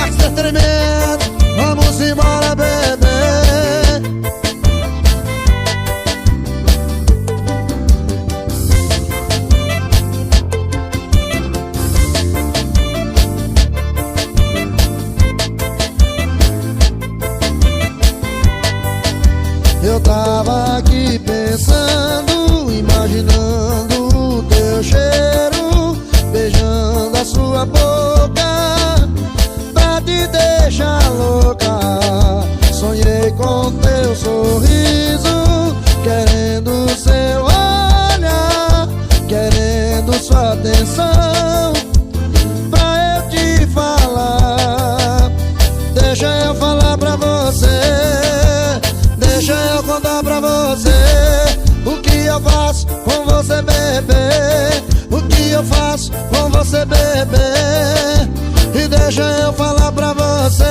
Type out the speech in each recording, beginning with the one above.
Max Entretenimento, vamos embora, bebê. Eu tava aqui pensando, imaginando o teu cheiro, beijando a sua boca pra te deixar louca. Sonhei com teu sorriso, querendo seu olhar, querendo sua atenção pra eu te falar. Deixa eu falar pra você, deixa eu contar pra você o que eu faço com você, bebê. O que eu faço com você, bebê. E deixa eu falar pra você,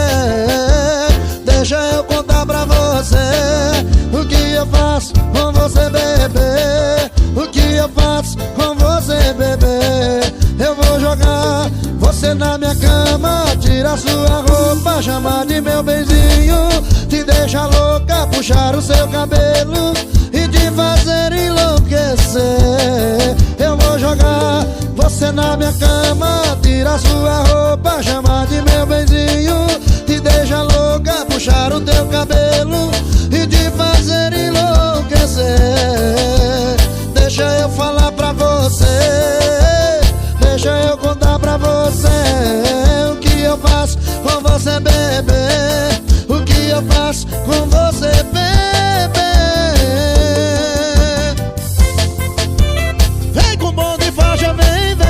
deixa eu contar pra você o que eu faço com você, bebê. O que eu faço com você, bebê. Eu vou jogar você na minha cama, tirar sua roupa, chamar de meu benzinho, te deixar louca, puxar o seu cabelo e te fazer enlouquecer. Eu vou jogar você na minha cama, tirar sua roupa, chamar de meu benzinho, te deixar louca, puxar o teu cabelo e te fazer enlouquecer. Deixa eu falar pra você, deixa eu contar pra você o que eu faço com você, bebê. O que eu faço com você, bebê. Vem com bonde e faixa, vem, vem.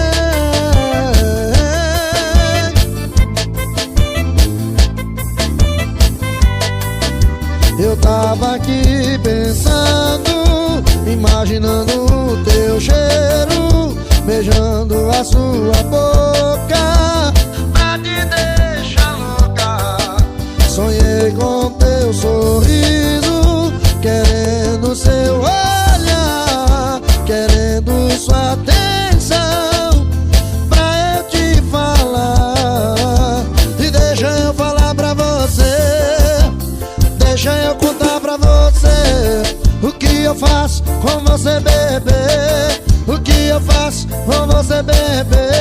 Eu tava aqui pensando, imaginando o teu cheiro, beijando a sua boca pra te deixar louca. Sonhei com teu sorriso, querendo seu olhar, querendo sua atenção pra eu te falar. E deixa eu falar pra você, deixa eu contar pra você o que eu faço com você, bebê. O que eu faço com você, bebê.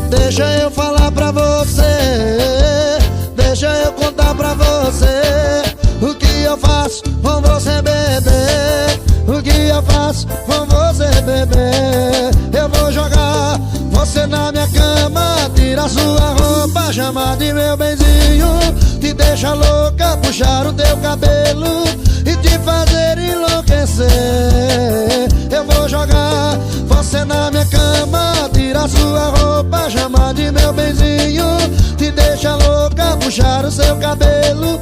Deixa eu falar pra você, deixa eu contar pra você o que eu faço com você, bebê. O que eu faço com você, bebê. Eu vou jogar você na minha cama, tirar sua roupa, chamar de meu benzinho, te deixar rouca, puxar o teu cabelo e te fazer enlouquecer. Eu vou jogar você na minha cama, tirar sua roupa, chamar de meu benzinho, te deixar louca, puxar o seu cabelo